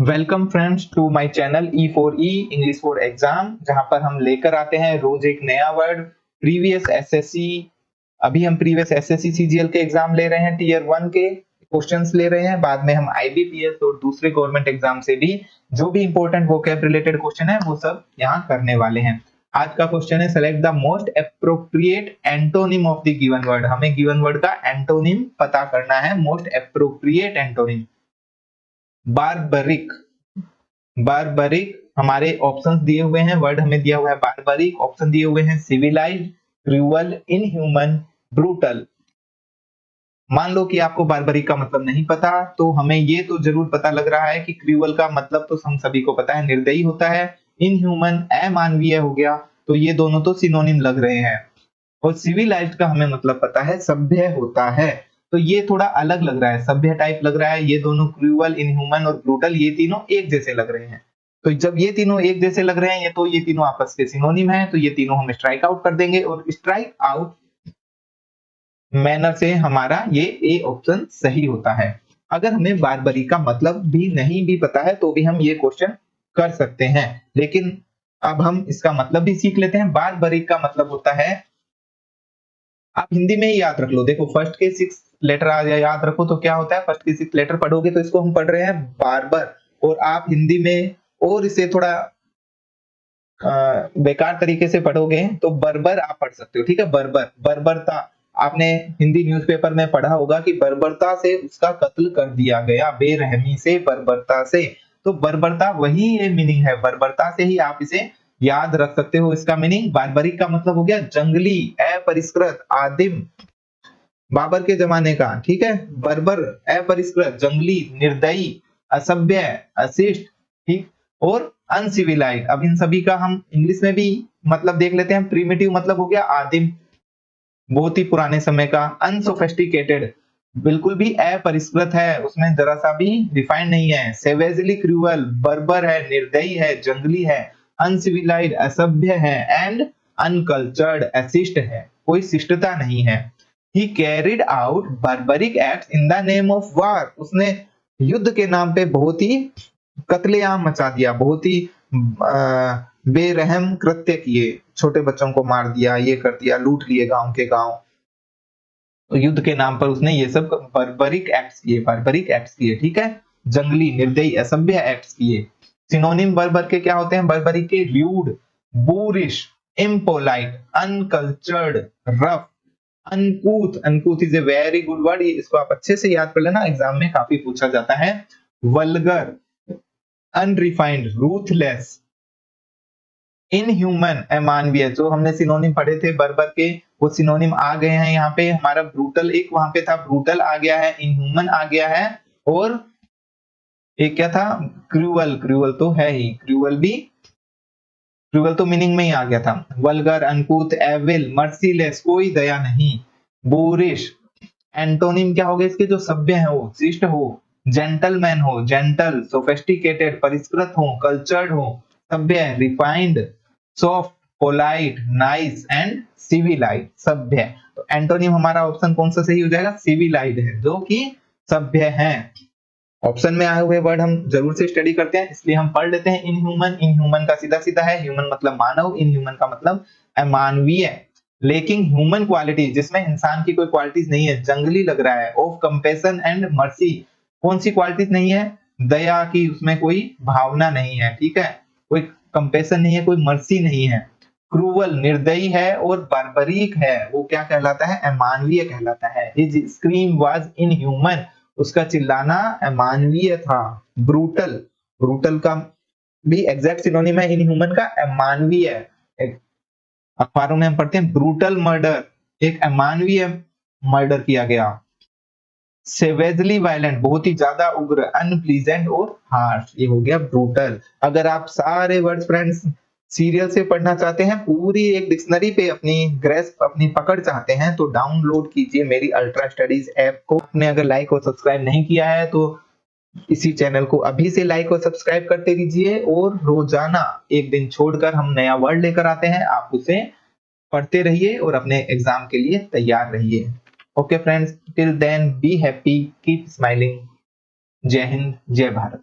Welcome friends to my channel E4E English for exam, जहां पर हम लेकर आते हैं रोज एक नया वर्ड। प्रीवियस एसएससी अभी हम प्रीवियस एसएससी सीजीएल के एग्जाम ले रहे हैं, टीयर 1 के क्वेश्चंस ले रहे हैं। बाद में हम आईबीपीएस और दूसरे गवर्नमेंट एग्जाम से भी जो भी इंपॉर्टेंट वोकैब रिलेटेड क्वेश्चन है वो सब यहाँ करने वाले हैं। आज का क्वेश्चन है, select the most appropriate antonym of the given word. हमें गिवन वर्ड का एंटोनिम पता करना है, most appropriate antonym. Barbaric, barbaric हमारे ऑप्शंस दिए हुए हैं, वर्ड हमें दिया हुआ है बारबरिक, ऑप्शन दिए हुए हैं सिविलाइज्ड, क्रूअल, इनह्यूमन, ब्रूटल। मान लो कि आपको बारबरिक का मतलब नहीं पता, तो हमें ये तो जरूर पता लग रहा है कि क्रूअल का मतलब तो हम सभी को पता है, निर्दयी होता है। इनह्यूमन अमानवीय हो गया, तो ये दोनों तो सिनोनिम लग रहे हैं। और सिविलाइज्ड का हमें मतलब पता है, सभ्य होता है, तो ये थोड़ा अलग लग रहा है, सभ्य टाइप लग रहा है। ये दोनों क्रूअल, इनह्यूमन और ब्रूटल ये तीनों एक जैसे लग रहे हैं। तो जब ये तीनों एक जैसे लग रहे हैं, ये तीनों आपस के सिनोनिम हैं, तो ये तीनों हम स्ट्राइक आउट कर देंगे। और स्ट्राइक आउट मैनर से हमारा ये ए ऑप्शन सही होता है। अगर हमें बारबरी का मतलब भी नहीं भी पता है तो भी हम ये क्वेश्चन कर सकते हैं, लेकिन अब हम इसका मतलब भी सीख लेते हैं। बारबरी का मतलब होता है, आप हिंदी में ही याद रख लो, देखो फर्स्ट के 6 लेटर आ जाए, याद रखो तो क्या होता है, फर्स्ट के 6 लेटर पढ़ोगे तो इसको हम पढ़ रहे हैं बारबर। और आप हिंदी में और इसे थोड़ा बेकार तरीके से पढ़ोगे तो बर्बर आप पढ़ सकते हो, ठीक है। बर्बर, बर्बरता, आपने हिंदी न्यूज़पेपर में पढ़ा होगा कि बर्बरता से उसका कत्ल कर दिया गया, बेरहमी से, बर्बरता से। तो बर्बरता वही ये मीनिंग है, बर्बरता से ही आप इसे याद रख सकते हो। इसका मीनिंग बारबरिक का मतलब हो गया जंगली, अपरिष्कृत, आदिम, बाबर के जमाने का, ठीक है। बर्बर अपरिष्कृत, जंगली, निर्दयी, असभ्य, अशिष्ट, ठीक, और अनसिविलाइज्ड। अब इन सभी का हम इंग्लिश में भी मतलब देख लेते हैं। प्रिमिटिव मतलब हो गया आदिम, बहुत ही पुराने समय का। अनसोफिस्टिकेटेड, बिल्कुल भी अपरिष्कृत है, उसमें जरा सा भी रिफाइंड नहीं है। सेवेजली क्रूअल, बर्बर है, निर्दयी है, जंगली है। अनसिविलाइज्ड, असभ्य है। एंड अनकल्चर्ड, अशिष्ट है, कोई शिष्टता नहीं है। He carried out barbaric acts in the name of war. उसने युद्ध के नाम पे बहुत ही कत्लेआम मचा दिया, बहुत ही बेरहम कृत्य किए, छोटे बच्चों को मार दिया, ये कर दिया, लूट लिए गांव के गांव। तो युद्ध के नाम पर उसने ये सब बार्बरिक एक्ट्स किए, बार्बरिक एक्ट्स किए, ठीक है। जंगली, निर्दयी, असभ्य एक्ट्स किए। सिनोनिम बर्बर के क्या होते हैं? बर्बरिक के rude, boorish, impolite, uncultured, rough, uncouth. Uncouth is a very good word, इसको आप अच्छे से याद कर लेना, एग्जाम में काफी पूछा जाता है। वल्गर, अनरिफाइंड, रूथलेस, इनह्यूमन, अमानवीय। जो हमने सिनोनिम पढ़े थे बर्बर के, वो सिनोनिम आ गए हैं यहाँ पे। हमारा ब्रूटल एक वहां पे था, ब्रूटल आ गया है, इनह्यूमन आ गया है, और एक क्या था? क्रूअल, क्रूअल तो है ही, क्रूअल भी, क्रूअल तो मीनिंग में ही आ गया था। वल्गर, अनकूथ, एविल, मर्सीलेस, कोई दया नहीं। बोरिश, एंटोनिम क्या हो गए इसके? जो सभ्य है हो, शिष्ट हो, जेंटलमैन हो, जेंटल, सोफिस्टिकेटेड, परिष्कृत हो, कल्चर्ड हो, सभ्य, refined, soft, polite, nice and civilised, सभ्य। तो एंटोनिम हमारा ऑप्शन कौन सा सही हो जाएगा? सिविलाइज्ड है, जो कि सभ्य है। ऑप्शन में आए हुए वर्ड हम जरूर से स्टडी करते हैं, इसलिए हम पढ़ लेते हैं। इनह्यूमन, इनह्यूमन का सीधा सीधा है, ह्यूमन मतलब मानव, इनह्यूमन का मतलब अमानवीय। लेकिन ह्यूमन क्वालिटी, जिसमें इंसान की कोई क्वालिटीज नहीं है, जंगली लग रहा है। ऑफ कंपैशन एंड मर्सी, कौन सी क्वालिटीज नहीं है? दया की, उसमें कोई भावना नहीं है, ठीक है, कोई कंपैशन नहीं है, कोई मर्सी नहीं है। क्रूअल, निर्दयी है, और बार्बरिक है, वो क्या कहलाता है? अमानवीय कहलाता है। हिज स्क्रीम वाज इनह्यूमन, उसका चिल्लाना अमानवीय था। ब्रूटल, ब्रूटल का भी एग्जैक्ट सिनोनिम है इनह्यूमन का, अमानवीय। अखबारों में हम पढ़ते हैं ब्रूटल मर्डर, एक अमानवीय मर्डर किया गया। सेवेजली वायलेंट, बहुत ही ज्यादा उग्र। अनप्लीजेंट और हार्श, ये हो गया ब्रूटल। अगर आप सारे वर्ड्स फ्रेंड्स सीरियल से पढ़ना चाहते हैं, पूरी एक डिक्शनरी पे अपनी ग्रेस्प, अपनी पकड़ चाहते हैं, तो डाउनलोड कीजिए मेरी अल्ट्रा स्टडीज ऐप को। आपने अगर लाइक और सब्सक्राइब नहीं किया है तो इसी चैनल को अभी से लाइक और सब्सक्राइब करते रहिए, और रोजाना एक दिन छोड़कर हम नया वर्ड लेकर आते हैं, आप उसे पढ़ते रहिए और अपने एग्जाम के लिए तैयार रहिए। Okay friends, till then be happy, keep smiling. जय हिंद, जय भारत।